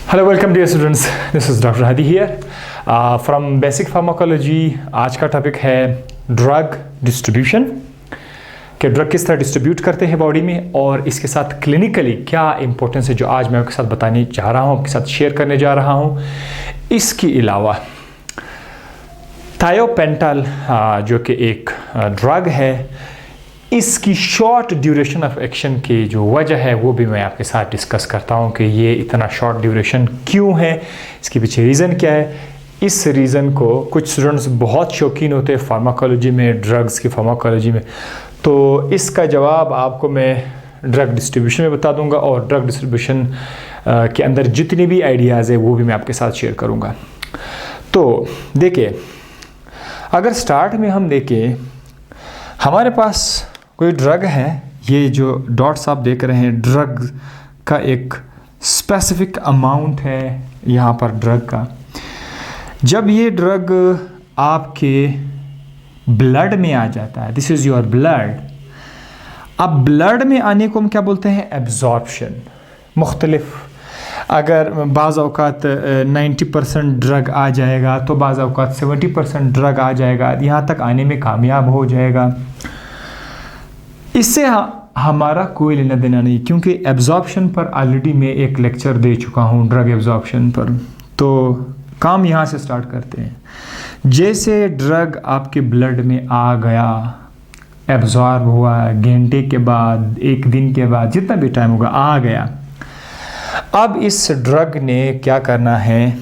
Hello welcome dear students, this is doctor Hadi here from basic pharmacology. आज का topic है drug distribution, कि drug किस तरह डिस्ट्रीब्यूट करते हैं बॉडी में और इसके साथ क्लिनिकली क्या इंपॉर्टेंस है जो आज मैं आपके साथ बताने जा रहा हूँ, आपके साथ शेयर करने जा रहा हूँ। इसके अलावा थायोपेंटल जो कि एक ड्रग है, इसकी शॉर्ट ड्यूरेशन ऑफ एक्शन की जो वजह है वो भी मैं आपके साथ डिस्कस करता हूँ कि ये इतना शॉर्ट ड्यूरेशन क्यों है, इसके पीछे रीज़न क्या है। इस रीज़न को कुछ स्टूडेंट्स बहुत शौकीन होते हैं फार्माकोलॉजी में, ड्रग्स की फार्माकोलॉजी में, तो इसका जवाब आपको मैं ड्रग डिस्ट्रीब्यूशन में बता दूंगा और ड्रग डिस्ट्रीब्यूशन के अंदर जितने भी आइडियाज़ है वो भी मैं आपके साथ शेयर करूँगा। तो देखिए, अगर स्टार्ट में हम देखें, हमारे पास कोई ड्रग है, ये जो डॉट्स आप देख रहे हैं ड्रग का एक स्पेसिफिक अमाउंट है यहाँ पर ड्रग का। जब ये ड्रग आपके ब्लड में आ जाता है, दिस इज़ योर ब्लड। अब ब्लड में आने को हम क्या बोलते हैं? एब्जॉर्प्शन। मुख्तलिफ, अगर बाज़ औक़ात 90% ड्रग आ जाएगा तो बाज़ औक़ात 70% ड्रग आ जाएगा, यहाँ तक आने में कामयाब हो जाएगा। इससे हमारा कोई लेना देना नहीं, क्योंकि एब्जॉर्प्शन पर ऑलरेडी मैं एक लेक्चर दे चुका हूँ, ड्रग एब्जॉर्प्शन पर। तो काम यहाँ से स्टार्ट करते हैं। जैसे ड्रग आपके ब्लड में आ गया, एब्जॉर्ब हुआ, घंटे के बाद, एक दिन के बाद, जितना भी टाइम होगा, आ गया। अब इस ड्रग ने क्या करना है?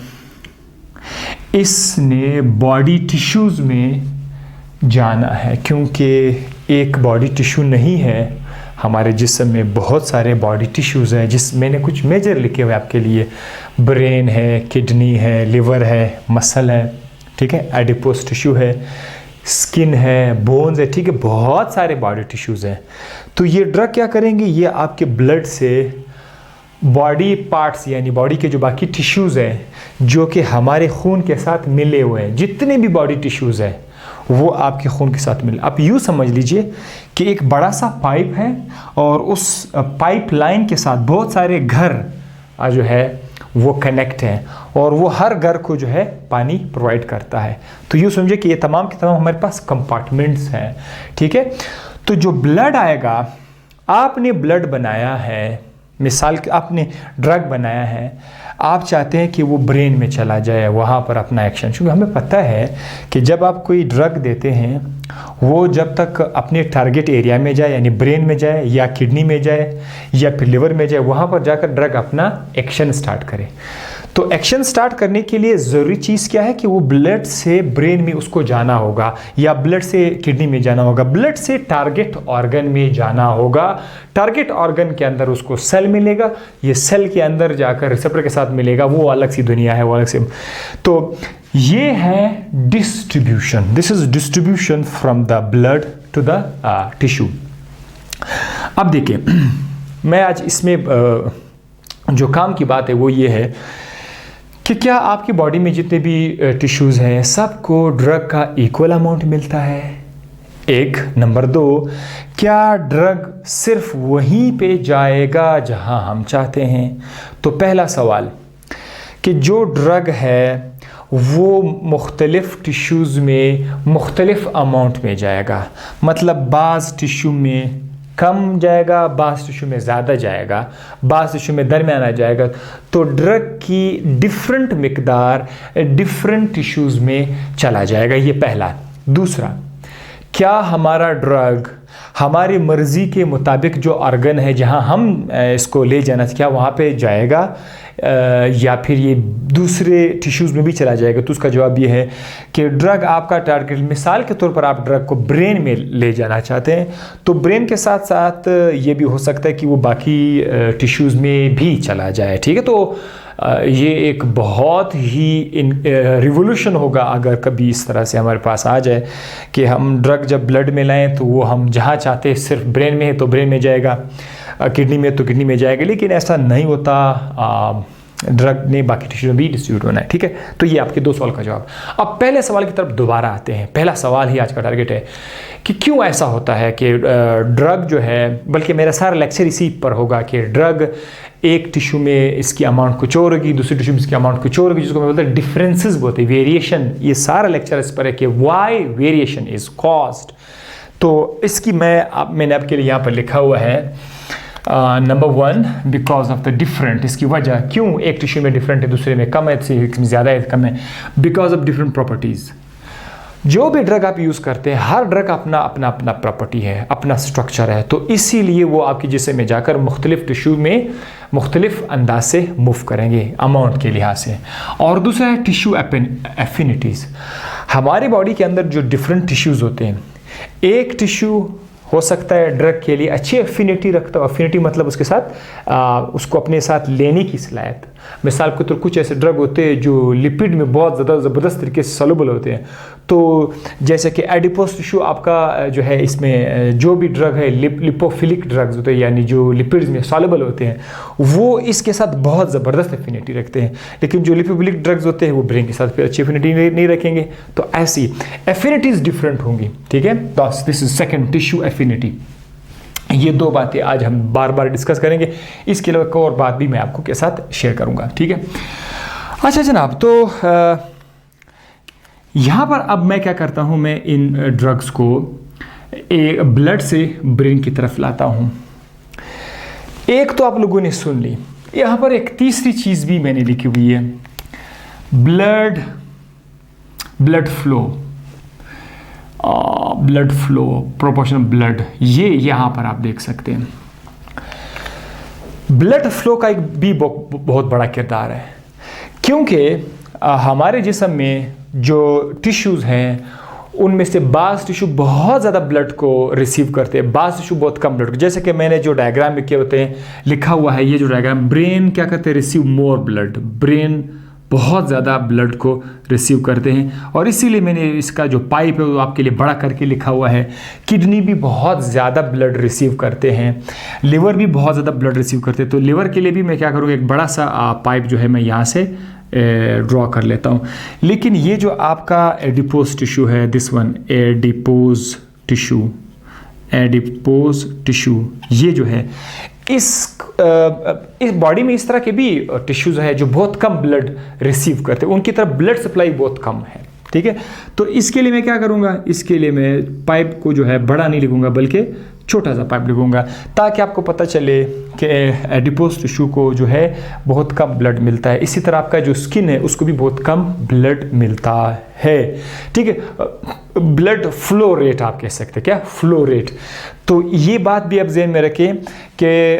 इसने बॉडी टिश्यूज़ में जाना है, क्योंकि एक बॉडी टिश्यू नहीं है, हमारे जिस्म में बहुत सारे बॉडी टिश्यूज़ हैं, जिस मैंने कुछ मेजर लिखे हुए आपके लिए। ब्रेन है, किडनी है, लिवर है, मसल है, ठीक है, एडिपोस टिश्यू है, स्किन है, बोन्स है, ठीक है, बहुत सारे बॉडी टिश्यूज़ हैं। तो ये ड्रग क्या करेंगे? ये आपके ब्लड से बॉडी पार्ट्स, यानी बॉडी के जो बाकी टिश्यूज़ हैं जो कि हमारे खून के साथ मिले हुए हैं, जितने भी बॉडी टिश्यूज़ हैं वो आपके खून के साथ मिले। आप यूँ समझ लीजिए कि एक बड़ा सा पाइप है और उस पाइप लाइन के साथ बहुत सारे घर जो है वो कनेक्ट हैं और वो हर घर को जो है पानी प्रोवाइड करता है। तो यूँ समझिए कि ये तमाम के तमाम हमारे पास कंपार्टमेंट्स हैं, ठीक है। तो जो ब्लड आएगा, आपने ब्लड बनाया है, मिसाल के आपने ड्रग बनाया है, आप चाहते हैं कि वो ब्रेन में चला जाए, वहाँ पर अपना एक्शन। क्योंकि हमें पता है कि जब आप कोई ड्रग देते हैं वो जब तक अपने टारगेट एरिया में जाए, यानी ब्रेन में जाए या किडनी में जाए या फिर लिवर में जाए, वहाँ पर जाकर ड्रग अपना एक्शन स्टार्ट करे। तो एक्शन स्टार्ट करने के लिए ज़रूरी चीज़ क्या है कि वो ब्लड से ब्रेन में उसको जाना होगा या ब्लड से किडनी में जाना होगा, ब्लड से टारगेट ऑर्गन में जाना होगा। टारगेट ऑर्गन के अंदर उसको सेल मिलेगा, ये सेल के अंदर जाकर रिसेप्टर के साथ मिलेगा, वो अलग सी दुनिया है, वो अलग से। तो ये है distribution, this is distribution from the blood to the tissue. अब देखिए, मैं आज इसमें जो काम की बात है वो ये है कि क्या आपकी बॉडी में जितने भी टिश्यूज़ हैं सबको ड्रग का इक्वल अमाउंट मिलता है? एक। नंबर 2, क्या ड्रग सिर्फ वहीं पे जाएगा जहां हम चाहते हैं? तो पहला सवाल कि जो ड्रग है वो मुख्तलिफ टिश्यूज़ में मुख्तलिफ अमाउंट में जाएगा, मतलब बाज़ टिश्यू में कम जाएगा, बाज़ टिश्यू में ज़्यादा जाएगा, बाज़ टिश्यू में दरमियाना जाएगा। तो ड्रग की डिफरेंट मिकदार डिफरेंट टिश्यूज़ में चला जाएगा, ये पहला। दूसरा, क्या हमारा ड्रग हमारी मर्ज़ी के मुताबिक जो ऑर्गन है जहां हम इसको ले जाना, क्या वहां पे जाएगा या फिर ये दूसरे टिश्यूज़ में भी चला जाएगा? तो उसका जवाब ये है कि ड्रग आपका टारगेट, मिसाल के तौर पर आप ड्रग को ब्रेन में ले जाना चाहते हैं, तो ब्रेन के साथ साथ ये भी हो सकता है कि वो बाकी टिश्यूज़ में भी चला जाए, ठीक है। तो ये एक बहुत ही रिवोल्यूशन होगा अगर कभी इस तरह से हमारे पास आ जाए कि हम ड्रग जब ब्लड में लाएं तो वो हम जहाँ चाहते हैं, सिर्फ ब्रेन में है तो ब्रेन में जाएगा, किडनी में तो किडनी में जाएगा, लेकिन ऐसा नहीं होता। ड्रग ने बाकी टिश्यू में भी डिस्ट्रीब्यूट होना है, ठीक है। तो ये आपके 2 सवाल का जवाब। अब पहले सवाल की तरफ दोबारा आते हैं। पहला सवाल ही आज का टारगेट है कि क्यों ऐसा होता है कि ड्रग जो है, बल्कि मेरा सारा लेक्चर इसी पर होगा कि ड्रग एक टिश्यू में इसकी अमाउंट कुछ और होगी, दूसरी टिश्यू में इसकी अमाउंट कुछ और होगी, जिसको मैं बोलते हैं डिफरेंसेस बोलते हैं, वेरिएशन। ये सारा लेक्चर इस पर है कि वाई वेरिएशन इज कॉज्ड। तो इसकी मैंने आपके लिए यहाँ पर लिखा हुआ है number 1 because of the different, इसकी वजह क्यों एक टिश्यू में डिफरेंट है दूसरे में कम है, इसमें ज़्यादा है कम है, बिकॉज ऑफ डिफरेंट प्रॉपर्टीज़। जो भी ड्रग आप यूज़ करते हैं हर ड्रग अपना अपना अपना प्रॉपर्टी है, अपना स्ट्रक्चर है, तो इसीलिए वो आपके जिस्म में जाकर मुख्तलिफ टिश्यू में मुख्तलिफ अंदाज से मूव करेंगे अमाउंट के लिहाज से। और दूसरा है टिश्यू एफिनिटीज़। हमारी बॉडी के अंदर जो डिफरेंट टिश्यूज़ होते हैं, एक टिश्यू हो सकता है ड्रग के लिए अच्छी एफिनिटी रखता हो, एफिनिटी मतलब उसके साथ उसको अपने साथ लेने की सलाहियत। मिसाल के तौर कुछ ऐसे ड्रग होते हैं जो लिपिड में बहुत ज़्यादा ज़बरदस्त तरीके से सॉल्युबल होते हैं, तो जैसे कि एडिपोस टिश्यू आपका जो है, इसमें जो भी ड्रग है लिपोफिलिक ड्रग्स होते हैं, यानी जो लिपिड्स में सॉल्युबल होते हैं, वो इसके साथ बहुत ज़बरदस्त एफिनिटी रखते हैं। लेकिन जो लिपोफिलिक ड्रग्स होते हैं वो ब्रेन के साथ फिर अच्छी एफिनिटी नहीं रखेंगे, तो ऐसी एफिनिटीज़ डिफरेंट होंगी। ठीक है, this is second, tissue affinity. ये दो बातें आज हम बार बार डिस्कस करेंगे, इसके अलावा एक और बात भी मैं आपको के साथ शेयर करूंगा। ठीक है, अच्छा जनाब, तो यहाँ पर अब मैं क्या करता हूँ, मैं इन ड्रग्स को ब्लड से ब्रेन की तरफ लाता हूँ। एक तो आप लोगों ने सुन ली, यहाँ पर एक तीसरी चीज़ भी मैंने लिखी हुई है, blood flow proportion of blood. ये यहाँ पर आप देख सकते हैं, ब्लड फ्लो का एक भी बहुत बड़ा किरदार है, क्योंकि हमारे जिस्म में जो टिश्यूज़ हैं उनमें से बाज़ टिश्यू बहुत ज़्यादा ब्लड को रिसीव करते हैं, बाज़ टिश्यू बहुत कम ब्लड को। जैसे कि मैंने जो डायग्राम लिखे होते हैं, लिखा हुआ है ये जो डायग्राम, ब्रेन क्या करते हैं, रिसीव मोर ब्लड, ब्रेन बहुत ज़्यादा ब्लड को रिसीव करते हैं, और इसीलिए मैंने इसका जो पाइप है वो आपके लिए बड़ा करके लिखा हुआ है। किडनी भी बहुत ज़्यादा ब्लड रिसीव करते हैं, लिवर भी बहुत ज़्यादा ब्लड रिसीव करते हैं। तो लिवर के लिए भी मैं क्या करूँगा, एक बड़ा सा पाइप जो है मैं यहाँ से ड्रॉ कर लेता हूँ। लेकिन ये जो आपका एडिपोज टिश्यू है, दिस वन एडिपोज टिश्यू, ये जो है इस बॉडी में इस तरह के भी टिश्यूज़ हैं जो बहुत कम ब्लड रिसीव करते हैं, उनकी तरफ ब्लड सप्लाई बहुत कम है। ठीक है, तो इसके लिए मैं क्या करूँगा, इसके लिए मैं पाइप को जो है बड़ा नहीं लिखूँगा बल्कि छोटा सा पाइप लिखूँगा, ताकि आपको पता चले कि एडिपोज टिश्यू को जो है बहुत कम ब्लड मिलता है। इसी तरह आपका जो स्किन है उसको भी बहुत कम ब्लड मिलता है। ठीक है, ब्लड फ्लो रेट आप कह सकते हैं, क्या फ्लो रेट। तो ये बात भी आप ज़हन में रखें कि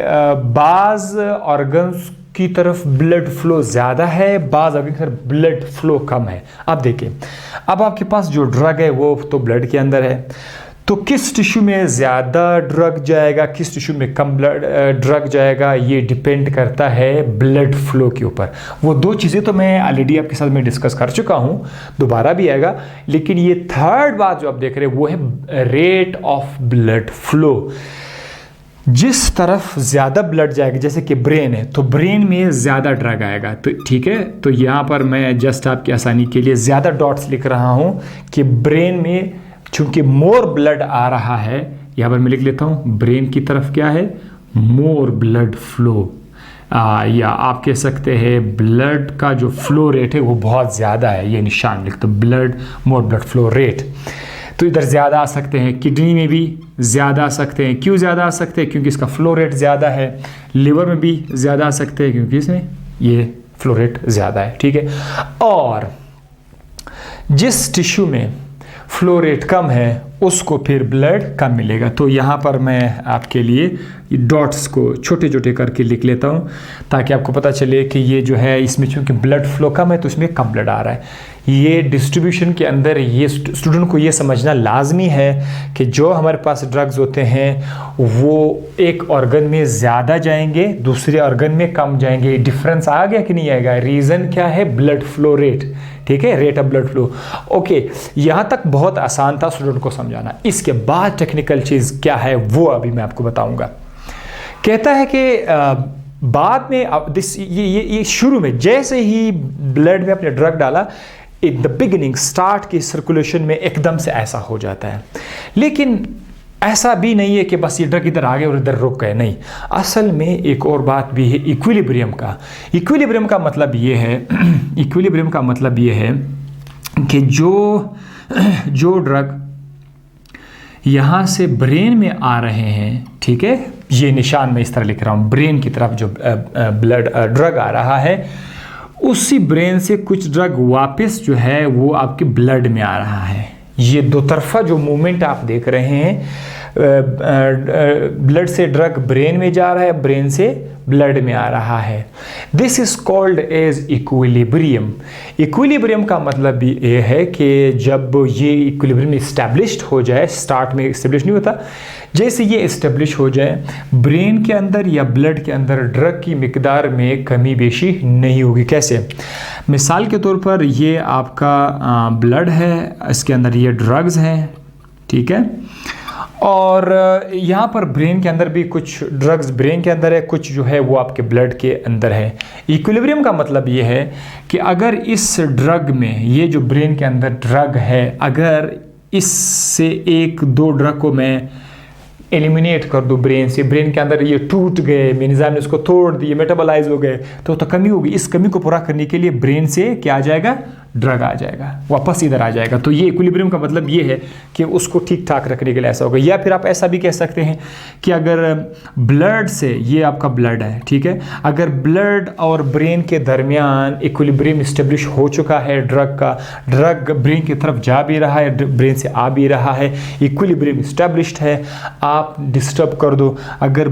बाज़ ऑर्गन्स की तरफ ब्लड फ्लो ज़्यादा है, बाज़ ऑर्गन की तरफ ब्लड फ्लो कम है। अब देखिए, अब आपके पास जो ड्रग है वो तो ब्लड के अंदर है, तो किस टिश्यू में ज़्यादा ड्रग जाएगा, किस टिश्यू में कम ड्रग जाएगा, ये डिपेंड करता है ब्लड फ्लो के ऊपर। वो दो चीज़ें तो मैं ऑलरेडी आपके साथ में डिस्कस कर चुका हूँ, दोबारा भी आएगा। लेकिन ये थर्ड बात जो आप देख रहे हैं वो है रेट ऑफ ब्लड फ्लो। जिस तरफ ज़्यादा ब्लड जाएगा, जैसे कि ब्रेन है तो ब्रेन में ज़्यादा ड्रग आएगा। तो ठीक है, तो यहाँ पर मैं जस्ट आपकी आसानी के लिए ज़्यादा डॉट्स लिख रहा हूँ कि ब्रेन में चूंकि मोर ब्लड आ रहा है, यहाँ पर मैं लिख लेता हूँ ब्रेन की तरफ क्या है, मोर ब्लड फ्लो, या आप कह सकते हैं ब्लड का जो फ्लो रेट है वो बहुत ज़्यादा है, ये निशान लिख दो, मोर ब्लड फ्लो रेट। तो इधर ज़्यादा आ सकते हैं, किडनी में भी ज़्यादा आ सकते हैं। क्यों ज़्यादा आ सकते हैं? क्योंकि इसका फ्लो रेट ज़्यादा है। लिवर में भी ज़्यादा आ सकते हैं क्योंकि इसमें ये फ्लो रेट ज़्यादा है। ठीक है, और जिस टिश्यू में फ्लो रेट कम है उसको फिर ब्लड कम मिलेगा। तो यहाँ पर मैं आपके लिए डॉट्स को छोटे छोटे करके लिख लेता हूँ ताकि आपको पता चले कि ये जो है इसमें चूँकि ब्लड फ्लो कम है तो इसमें कम ब्लड आ रहा है। ये डिस्ट्रीब्यूशन के अंदर ये स्टूडेंट को ये समझना लाजमी है कि जो हमारे पास ड्रग्स होते हैं वो एक ऑर्गन में ज़्यादा जाएंगे, दूसरे ऑर्गन में कम जाएंगे। डिफरेंस आ गया कि नहीं आएगा? रीज़न क्या है? Blood flow rate. ठीक है, rate of blood flow. Okay, यहाँ तक बहुत आसान था स्टूडेंट को समझाना। इसके बाद टेक्निकल चीज़ क्या है वो अभी मैं आपको बताऊंगा। कहता है कि बाद में ये शुरू में जैसे ही ब्लड में अपने ड्रग डाला, इन द बिगिनिंग स्टार्ट की सर्कुलेशन में एकदम से ऐसा हो जाता है, लेकिन ऐसा भी नहीं है कि बस ये ड्रग इधर आ गए और इधर रुक गए, नहीं। असल में एक और बात भी है इक्विलिब्रियम का। इक्विलिब्रियम का मतलब ये है इक्विलिब्रियम का मतलब ये है कि जो ड्रग यहाँ से ब्रेन में आ रहे हैं, ठीक है, ये निशान मैं इस तरह लिख रहा हूँ, ब्रेन की तरफ जो ब्लड ड्रग आ रहा है, उसी ब्रेन से कुछ ड्रग वापस जो है वो आपके ब्लड में आ रहा है। ये दो तरफा जो मूवमेंट आप देख रहे हैं, ब्लड से ड्रग ब्रेन में जा रहा है, ब्रेन से ब्लड में आ रहा है। This is called as equilibrium. Equilibrium का मतलब ये है कि जब ये इक्विलिब्रियम इस्टेब्लिश्ड हो जाए, स्टार्ट में इस्टेब्लिश नहीं होता, जैसे ये इस्टेब्लिश हो जाए, ब्रेन के अंदर या ब्लड के अंदर ड्रग की मिकदार में कमी बेशी नहीं होगी। कैसे? मिसाल के तौर पर ये आपका ब्लड है, इसके अंदर ये ड्रग्स हैं, ठीक है, और यहाँ पर ब्रेन के अंदर भी कुछ ड्रग्स ब्रेन के अंदर है, कुछ जो है वो आपके ब्लड के अंदर है। इक्विलिब्रियम का मतलब ये है कि अगर इस ड्रग में, ये जो ब्रेन के अंदर ड्रग है, अगर इससे एक दो ड्रग को मैं एलिमिनेट कर दूँ ब्रेन से, ब्रेन के अंदर ये टूट गए, निज़ाम ने उसको तोड़ दिए, मेटाबोलाइज हो गए, तो कमी होगी। इस कमी को पूरा करने के लिए ब्रेन से क्या आ जाएगा? ड्रग आ जाएगा, वापस इधर आ जाएगा। तो ये इक्विलिब्रियम का मतलब ये है कि उसको ठीक ठाक रखने के लिए ऐसा होगा। या फिर आप ऐसा भी कह सकते हैं कि अगर ब्लड से, ये आपका ब्लड है, ठीक है, अगर ब्लड और ब्रेन के दरमियान इक्विलिब्रियम इस्टेब्लिश हो चुका है, ड्रग ब्रेन की तरफ जा भी रहा है, ब्रेन से आ भी रहा है, इक्विलिब्रियम इस्टेब्लिश्ड है, आप डिस्टर्ब कर दो, अगर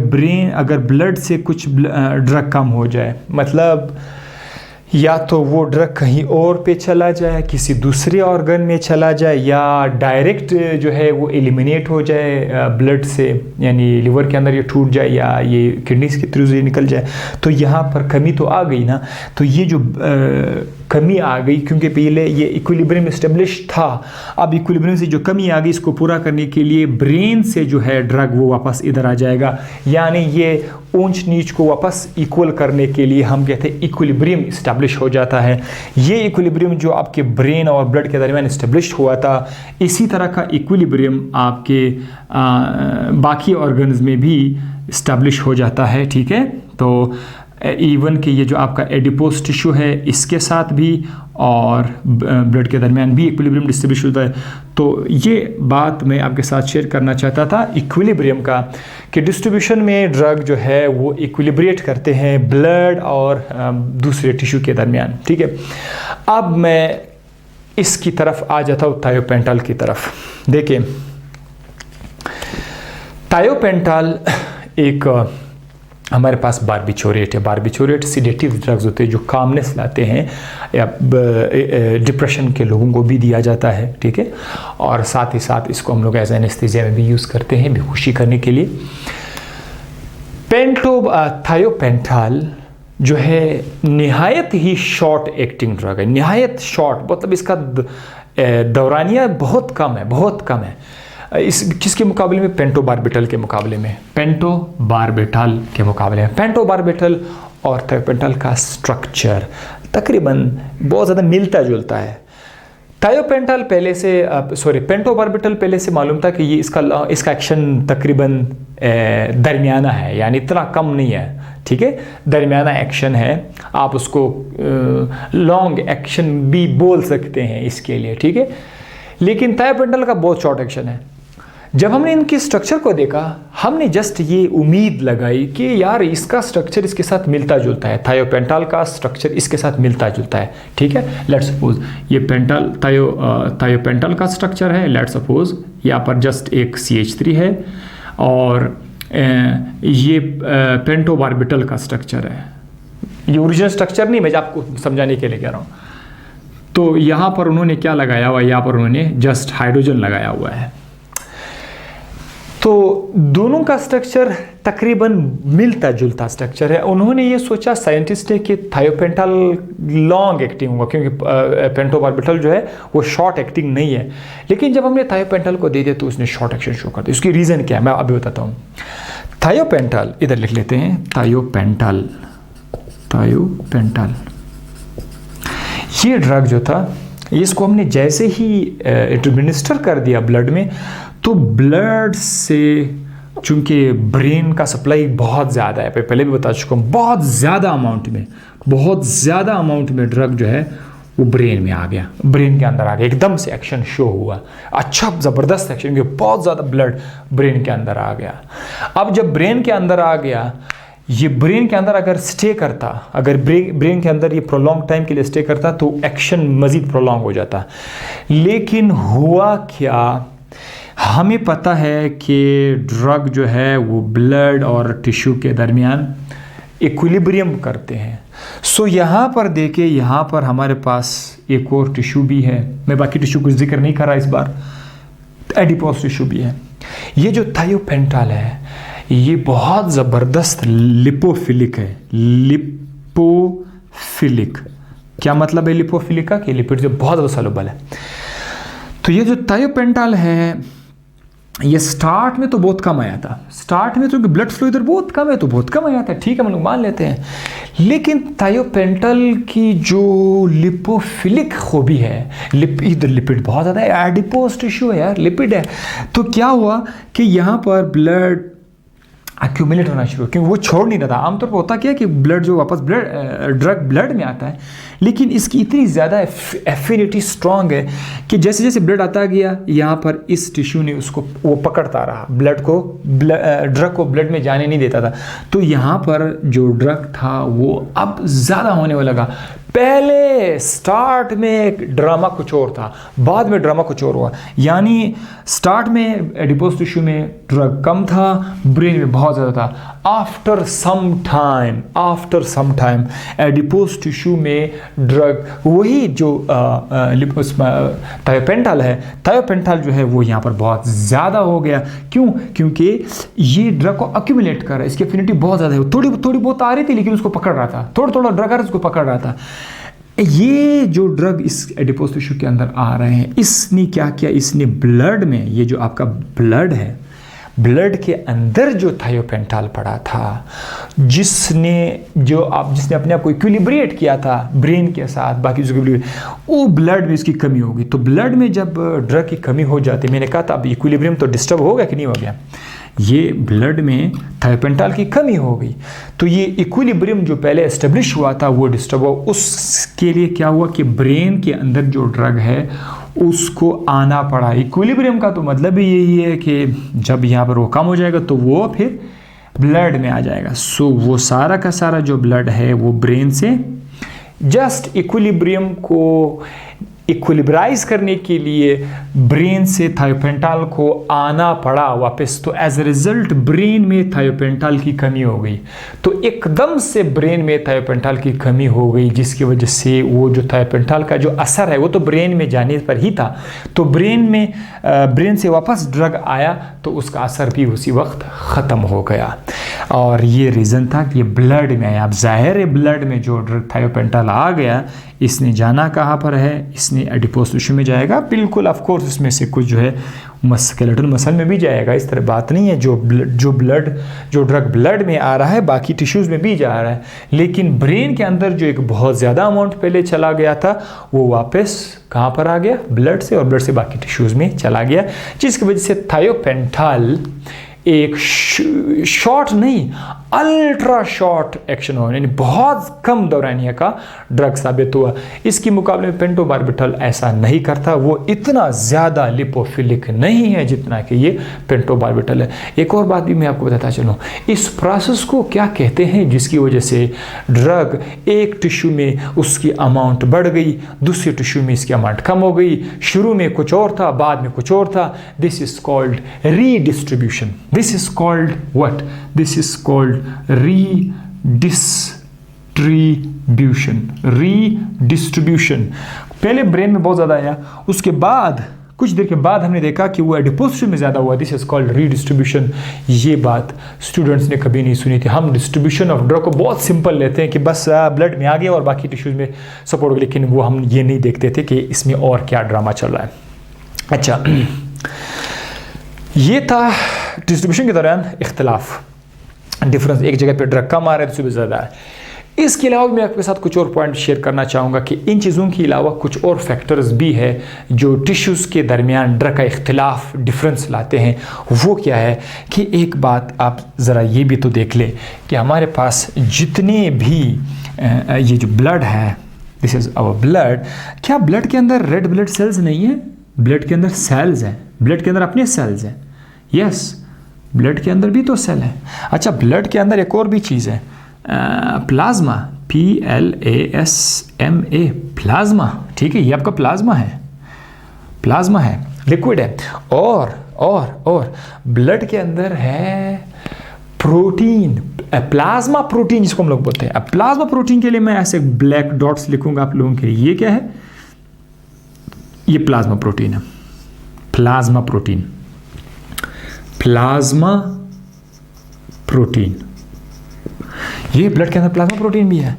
ब्लड से कुछ ड्रग कम हो जाए, मतलब या तो वो ड्रग कहीं और पे चला जाए, किसी दूसरे ऑर्गन में चला जाए, या डायरेक्ट जो है वो एलिमिनेट हो जाए ब्लड से, यानी लिवर के अंदर ये टूट जाए या ये किडनीज के थ्रू से निकल जाए, तो यहाँ पर कमी तो आ गई ना। तो ये जो कमी आ गई, क्योंकि पहले ये इक्विलिब्रियम एस्टेब्लिश था, अब इक्विलिब्रियम से जो कमी आ गई, इसको पूरा करने के लिए ब्रेन से जो है ड्रग वो वापस इधर आ जाएगा, यानी ये ऊंच नीच को वापस इक्वल करने के लिए हम कहते हैं इक्विलिब्रियम इस्टेब्लिश हो जाता है। ये इक्विलिब्रियम जो आपके ब्रेन और ब्लड के दरमियान इस्टेब्लिश हुआ था, इसी तरह का इक्विलिब्रियम आपके बाकी ऑर्गन्स में भी इस्टेब्लिश हो जाता है, ठीक है। तो इवन कि ये जो आपका एडिपोज टिश्यू है, इसके साथ भी और ब्लड के दरमियान भी इक्विलिब्रियम डिस्ट्रीब्यूशन होता है। तो ये बात मैं आपके साथ शेयर करना चाहता था इक्विलिब्रियम का, कि डिस्ट्रीब्यूशन में ड्रग जो है वो इक्विलिब्रेट करते हैं ब्लड और दूसरे टिश्यू के दरमियान, ठीक है। अब मैं इसकी तरफ आ जाता हूँ, थायोपेंटल की तरफ। देखिए, थायोपेंटल एक हमारे पास बारबिचोरेट है। बारबिचोरेट सिडेटिव ड्रग्स होते हैं जो कामनेस लाते हैं, या डिप्रेशन के लोगों को भी दिया जाता है, ठीक है, और साथ ही साथ इसको हम लोग एज एनेस्थीसिया में भी यूज़ करते हैं बेहोशी करने के लिए। थायोपेंटल जो है नहायत ही शॉर्ट एक्टिंग ड्रग है, नहायत शॉर्ट, मतलब इसका दौरानिया बहुत कम है, किसके मुकाबले में? पेंटोबार्बिटल के मुकाबले में, पेंटोबार्बिटल और थायोपेंटल का स्ट्रक्चर तकरीबन बहुत ज़्यादा मिलता जुलता है। थायोपेंटल पहले से पेंटोबार्बिटल पहले से मालूम था कि ये इसका एक्शन तकरीबन दरमियाना है, यानी इतना कम नहीं है, ठीक है, दरमियाना एक्शन है। आप उसको लॉन्ग एक्शन भी बोल सकते हैं इसके लिए, ठीक है। लेकिन थायोपेंटल का बहुत शॉर्ट एक्शन है। जब हमने इनकी स्ट्रक्चर को देखा, हमने जस्ट ये उम्मीद लगाई कि यार इसका स्ट्रक्चर इसके साथ मिलता जुलता है, थायोपेंटल का स्ट्रक्चर इसके साथ मिलता जुलता है, ठीक है। लेट्स सपोज ये थायोपेंटल का स्ट्रक्चर है, लेट्स सपोज यहाँ पर जस्ट एक CH3 है, और ये पेंटोबार्बिटल का स्ट्रक्चर है। ये ओरिजिनल स्ट्रक्चर नहीं, मैं आपको समझाने के लिए कह रहा हूँ। तो यहाँ पर उन्होंने क्या लगाया हुआ है? यहाँ पर उन्होंने जस्ट हाइड्रोजन लगाया हुआ है। तो दोनों का स्ट्रक्चर तकरीबन मिलता जुलता स्ट्रक्चर है। उन्होंने ये सोचा, साइंटिस्ट ने, कि थायोपेंटल लॉन्ग एक्टिंग होगा, क्योंकि पेंटोबार्बिटल जो है वो शॉर्ट एक्टिंग नहीं है। लेकिन जब हमने थायोपेंटल को दे दिया तो उसने शॉर्ट एक्शन शो कर दिया। उसकी रीज़न क्या है मैं अभी बताता हूँ। थायोपेंटल, इधर लिख लेते हैं, थायोपेंटल ये ड्रग जो था, इसको हमने जैसे ही एडमिनिस्टर कर दिया ब्लड में, तो ब्लड से, चूंकि ब्रेन का सप्लाई बहुत ज़्यादा है, पहले भी बता चुका हूँ, बहुत ज़्यादा अमाउंट में ड्रग जो है वो ब्रेन में आ गया, ब्रेन के अंदर आ गया, एकदम से एक्शन शो हुआ, अच्छा ज़बरदस्त एक्शन, क्योंकि बहुत ज़्यादा ब्लड ब्रेन के अंदर आ गया। अब जब ब्रेन के अंदर आ गया, ये ब्रेन के अंदर अगर स्टे करता, अगर ब्रेन के अंदर ये प्रोलॉन्ग टाइम के लिए स्टे करता तो एक्शन मज़ीद प्रोलॉन्ग हो जाता। लेकिन हुआ क्या, हमें पता है कि ड्रग जो है वो ब्लड और टिश्यू के दरमियान इक्विलिब्रियम करते हैं। सो यहाँ पर देखें, यहाँ पर हमारे पास एक और टिश्यू भी है, मैं बाकी टिश्यू कुछ जिक्र नहीं कर रहा इस बार, एडिपोज टिश्यू भी है। ये जो थायोपेंटल है ये बहुत ज़बरदस्त लिपोफिलिक है। लिपोफिलिक क्या मतलब है लिपोफिलिक का, कि लिपिड जो बहुत ज़्यादा सॉल्युबल है। तो ये जो थायोपेंटल है ये स्टार्ट में तो बहुत कम आया था, स्टार्ट में तो ब्लड फ्लो इधर बहुत कम है तो बहुत कम आया था, ठीक है हम लोग मान लेते हैं। लेकिन थायोपेंटल की जो लिपोफिलिक खूबी है, इधर लिपिड बहुत ज़्यादा है, एडिपोज टिश्यू है यार, लिपिड है। तो क्या हुआ कि यहाँ पर ब्लड एक्यूमुलेट होना शुरू, क्योंकि वो छोड़ नहीं रहा था। आमतौर पर होता क्या है कि ब्लड जो वापस ड्रग ब्लड में आता है, लेकिन इसकी इतनी ज़्यादा एफिनिटी स्ट्रांग है कि जैसे जैसे ब्लड आता गया यहाँ पर इस टिश्यू ने उसको वो पकड़ता रहा, ड्रग को ब्लड में जाने नहीं देता था। तो यहाँ पर जो ड्रग था वो अब ज़्यादा होने वाला लगा। पहले स्टार्ट में ड्रामा कुछ और था, बाद में ड्रामा कुछ और हुआ। यानी स्टार्ट में एडिपोज टिश्यू में ड्रग कम था, ब्रेन में बहुत ज़्यादा था। After some time adipose tissue में ड्रग, वही जो थायोपेंटल है, थायोपेंटल जो है वो यहाँ पर बहुत ज़्यादा हो गया। क्यों? क्योंकि ये ड्रग को अक्यूमुलेट कर रहा है, इसकी एफिनिटी बहुत ज़्यादा है। थोड़ी बहुत आ रही थी लेकिन उसको पकड़ रहा था, थोड़ा ड्रग आ रहा था उसको पकड़ रहा था। ये जो ड्रग इस एडिपोज टिश्यू के अंदर आ रहे हैं, इसने क्या किया, इसने ब्लड में, ये जो आपका ब्लड है, ब्लड के अंदर जो थायोपेंटल पड़ा था, जिसने अपने आप को इक्विलिब्रिएट किया था ब्रेन के साथ, बाकी वो ब्लड में इसकी कमी होगी। तो ब्लड में जब ड्रग की कमी हो जाती, मैंने कहा था अब इक्विलिब्रियम तो डिस्टर्ब हो गया कि नहीं हो गया, ये ब्लड में थायोपेंटल की कमी हो गई। तो ये इक्विलिब्रियम जो पहले एस्टेब्लिश हुआ था वो डिस्टर्ब हुआ। उसके लिए क्या हुआ कि ब्रेन के अंदर जो ड्रग है उसको आना पड़ा। इक्विलिब्रियम का तो मतलब ही यही है कि जब यहाँ पर वो कम हो जाएगा तो वो फिर ब्लड में आ जाएगा। सो वो सारा का सारा जो ब्लड है वो ब्रेन से जस्ट इक्विलिब्रियम को इक्विलिब्राइज करने के लिए ब्रेन से थायोपेंटल को आना पड़ा वापस। तो एज ए रिजल्ट ब्रेन में थायोपेंटल की कमी हो गई। तो एकदम से ब्रेन में थायोपेंटल की कमी हो गई, जिसकी वजह से वो जो थायोपेंटल का जो असर है वो तो ब्रेन में जाने पर ही था। तो ब्रेन से वापस ड्रग आया तो उसका असर भी उसी वक्त ख़त्म हो गया। और ये रीज़न था कि ये ब्लड में आया। अब जाहिर है ब्लड में जो ड्रग थायोपेंटल आ गया, इसने जाना कहाँ पर है, इसने एडिपोज टिश्यू में जाएगा। बिल्कुल ऑफ कोर्स इसमें से कुछ जो है स्केलेटल मसल में भी जाएगा, इस तरह बात नहीं है। जो ड्रग ब्लड में आ रहा है बाकी टिश्यूज़ में भी जा रहा है, लेकिन ब्रेन के अंदर जो एक बहुत ज़्यादा अमाउंट पहले चला गया था वो वापस कहाँ पर आ गया, ब्लड से, और ब्लड से बाकी टिश्यूज़ में चला गया, जिसकी वजह से थायोपेंटल एक शॉर्ट नहीं अल्ट्रा शॉर्ट एक्शन हो, यानी बहुत कम दौरानिया का ड्रग साबित हुआ। इसके मुकाबले में पेंटोबार्बिटल ऐसा नहीं करता, वो इतना ज़्यादा लिपोफिलिक नहीं है जितना कि ये पेंटोबार्बिटल है। एक और बात भी मैं आपको बताता चलूँ, इस प्रोसेस को क्या कहते हैं जिसकी वजह से ड्रग एक टिश्यू में उसकी अमाउंट बढ़ गई, दूसरे टिश्यू में इसकी अमाउंट कम हो गई, शुरू में कुछ और था बाद में कुछ और था। This is called redistribution. This is called what? This is called redistribution. पहले ब्रेन में बहुत ज़्यादा आया, उसके बाद कुछ देर के बाद हमने देखा कि वो एडिपोज टिश्यू में ज़्यादा हुआ। This is called redistribution. ये बात स्टूडेंट्स ने कभी नहीं सुनी थी। हम डिस्ट्रीब्यूशन ऑफ ड्रग को बहुत सिंपल लेते हैं कि बस ब्लड में आ गया और बाकी टिश्यूज़ में सपोर्ट हो गया, लेकिन वो हम ये नहीं देखते थे कि इसमें और क्या ड्रामा चल रहा है। अच्छा, ये था डिस्ट्रीब्यूशन के दौरान इख्तलाफ, डिफरेंस। एक जगह पे ड्रग कम आ रहा है, दूसरी पे ज़्यादा है। इसके अलावा मैं आपके साथ कुछ और पॉइंट शेयर करना चाहूँगा कि इन चीज़ों के अलावा कुछ और फैक्टर्स भी है जो टिश्यूज़ के दरमियान ड्रग का इख्तिलाफ डिफरेंस लाते हैं। वो क्या है कि एक बात आप ज़रा ये भी तो देख ले कि हमारे पास जितने भी ये जो ब्लड है, दिस इज़ आवर ब्लड, क्या ब्लड के अंदर रेड ब्लड सेल्स नहीं है? ब्लड के अंदर सेल्स हैं, ब्लड के अंदर अपने सेल्स हैं। यस, ब्लड के अंदर भी तो सेल है। अच्छा, ब्लड के अंदर एक और भी चीज़ है, प्लाज्मा, PLASMA, प्लाज्मा। ठीक है, ये आपका प्लाज्मा है, प्लाज्मा है, लिक्विड है। और ब्लड के अंदर है प्रोटीन, प्लाज्मा प्रोटीन जिसको हम लोग बोलते हैं। अब प्लाज्मा प्रोटीन के लिए मैं ऐसे ब्लैक डॉट्स लिखूंगा आप लोगों के लिए। ये क्या है? ये प्लाज्मा प्रोटीन है, प्लाज्मा प्रोटीन, प्लाज्मा प्रोटीन। ये ब्लड के अंदर प्लाज्मा प्रोटीन भी है।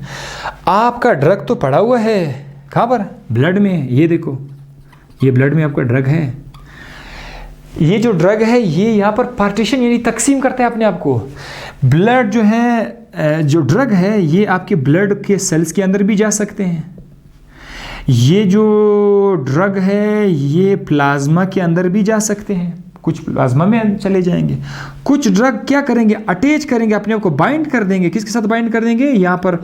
आपका ड्रग तो पड़ा हुआ है कहाँ पर? ब्लड में। ये देखो, ये ब्लड में आपका ड्रग है। ये जो ड्रग है ये यहाँ पर पार्टीशन यानी तकसीम करते हैं अपने आप को। ब्लड जो है, जो ड्रग है ये आपके ब्लड के सेल्स के अंदर भी जा सकते हैं। ये जो ड्रग है ये प्लाज्मा के अंदर भी जा सकते हैं, कुछ प्लाज्मा में चले जाएंगे। कुछ ड्रग क्या करेंगे? अटैच करेंगे, अपने आप को बाइंड कर देंगे। किसके साथ बाइंड कर देंगे? यहाँ पर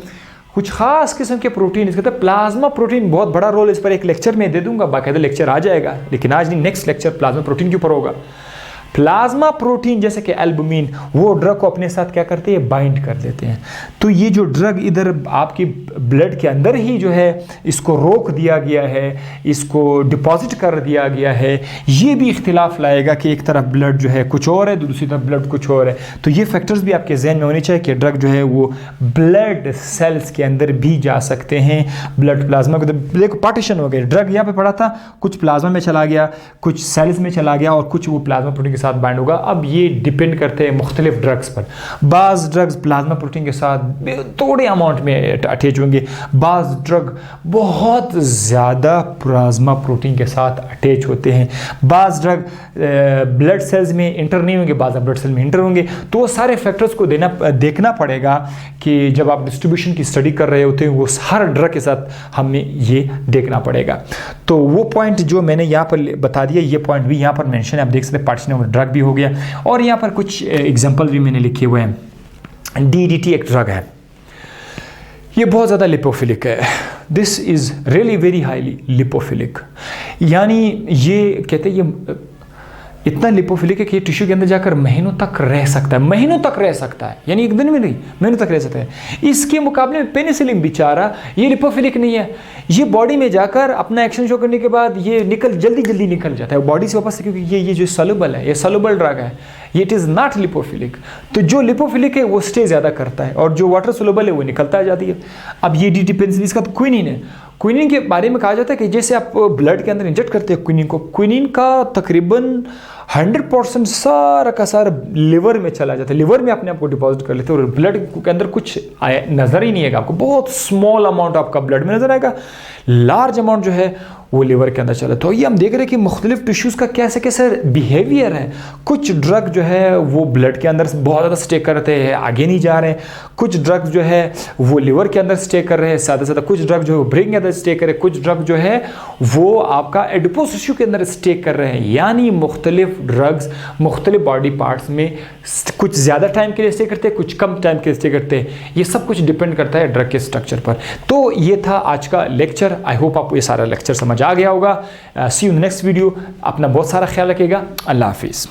कुछ खास किस्म के प्रोटीन, इसके अंदर प्लाज्मा प्रोटीन बहुत बड़ा रोल। इस पर एक लेक्चर में दे दूंगा, बाकायदा लेक्चर आ जाएगा, लेकिन आज नहीं, नेक्स्ट लेक्चर प्लाज्मा प्रोटीन के ऊपर होगा। प्लाज्मा प्रोटीन जैसे कि एल्बुमिन, वो ड्रग को अपने साथ क्या करते हैं? बाइंड कर देते हैं। तो ये जो ड्रग इधर आपकी ब्लड के अंदर ही जो है इसको रोक दिया गया है, इसको डिपॉजिट कर दिया गया है, ये भी इख्तिलाफ लाएगा कि एक तरफ ब्लड जो है कुछ और है, दूसरी तरफ ब्लड कुछ और है। तो ये फैक्टर्स भी आपके जहन में होने चाहिए कि ड्रग जो है वो ब्लड सेल्स के अंदर भी जा सकते हैं। ब्लड प्लाज्मा को देखो पार्टीशन हो गया, ड्रग यहाँ पे पड़ा था, कुछ प्लाज्मा में चला गया, कुछ सेल्स में चला गया और कुछ वो प्लाज्मा प्रोटीन साथ बाइंड होगा। अब ये डिपेंड करते हैं मुख्तलिफ ड्रग्स पर। बाज़ ड्रग्स प्लाज्मा प्रोटीन के साथ थोड़े अमाउंट में अटैच होंगे, बाज़ ड्रग बहुत ज़्यादा प्लाज्मा प्रोटीन के साथ अटैच होते हैं, बाज़ ड्रग ब्लड सेल्स में इंटर नहीं होंगे, बाज़ ब्लड सेल में इंटर होंगे। तो सारे फैक्टर्स को देखना पड़ेगा कि जब आप डिस्ट्रीब्यूशन की स्टडी कर रहे होते हैं वो हर ड्रग के साथ हमें ये देखना पड़ेगा। तो वो पॉइंट जो मैंने यहाँ पर बता दिया, ये पॉइंट भी यहाँ पर मेंशन है, आप देख सकते हैं। पार्टीशन ड्रग भी हो गया और यहाँ पर कुछ एग्जांपल भी मैंने लिखे हुए हैं। DDT एक ड्रग है, ये बहुत ज़्यादा लिपोफिलिक है। This is really very highly lipophilic, यानी ये कहते हैं ये इतना लिपोफिलिक है कि ये टिश्यू के अंदर जाकर महीनों तक रह सकता है, महीनों तक रह सकता है, यानी एक दिन में नहीं, महीनों तक रह सकता है। इसके मुकाबले में पेनिसिलिन बेचारा ये लिपोफिलिक नहीं है, ये बॉडी में जाकर अपना एक्शन शो करने के बाद ये जल्दी निकल जाता है बॉडी से वापस से, क्योंकि ये जो सॉल्युबल है, ये सॉल्युबल ड्रग है, ये इट इज़ नॉट लिपोफिलिक। तो जो लिपोफिलिक है वो स्टे ज़्यादा करता है और जो वाटर सॉल्युबल है वो निकलता जाती है। अब ये DDT पेनिसिलिन, इसका तो क्विनिन है। क्विनिन के बारे में कहा जाता है कि जैसे आप ब्लड के अंदर इंजेक्ट करते हैं क्विनिन को, क्विनिन का तकरीबन 100% सारा का सारा लिवर में चला जाता है, लिवर में अपने आप को डिपॉजिट कर लेते हैं और ब्लड के अंदर कुछ नज़र ही नहीं आएगा आपको। बहुत स्मॉल अमाउंट आपका ब्लड में नजर आएगा, लार्ज अमाउंट जो है वो लिवर के अंदर चला। तो ये हम देख रहे हैं कि मुख्तलिफ टिश्यूज़ का कैसे कैसे बिहेवियर है। कुछ ड्रग जो है वो ब्लड के अंदर बहुत ज़्यादा स्टे करते हैं, आगे नहीं जा रहे हैं। कुछ ड्रग जो है वो लिवर के अंदर स्टे कर रहे हैं ज़्यादा से ज़्यादा। कुछ ड्रग जो है वो ब्रेन के अंदर स्टे कर रहे हैं। कुछ ड्रग जो है वो आपका एडिपोस टिश्यू के अंदर स्टे कर रहे हैं। यानी मुख्तलिफ ड्रग्स मुख्तलिफ बॉडी पार्ट्स में कुछ ज़्यादा टाइम के लिए स्टे करते हैं, कुछ कम टाइम के लिए स्टे करते हैं। ये सब कुछ डिपेंड करता है ड्रग के स्ट्रक्चर पर। तो ये था आज का लेक्चर। आई होप आपको ये सारा लेक्चर समझ आ गया होगा। सी यू इन नेक्स्ट वीडियो। अपना बहुत सारा ख्याल रखिएगा। अल्लाह हाफिज़।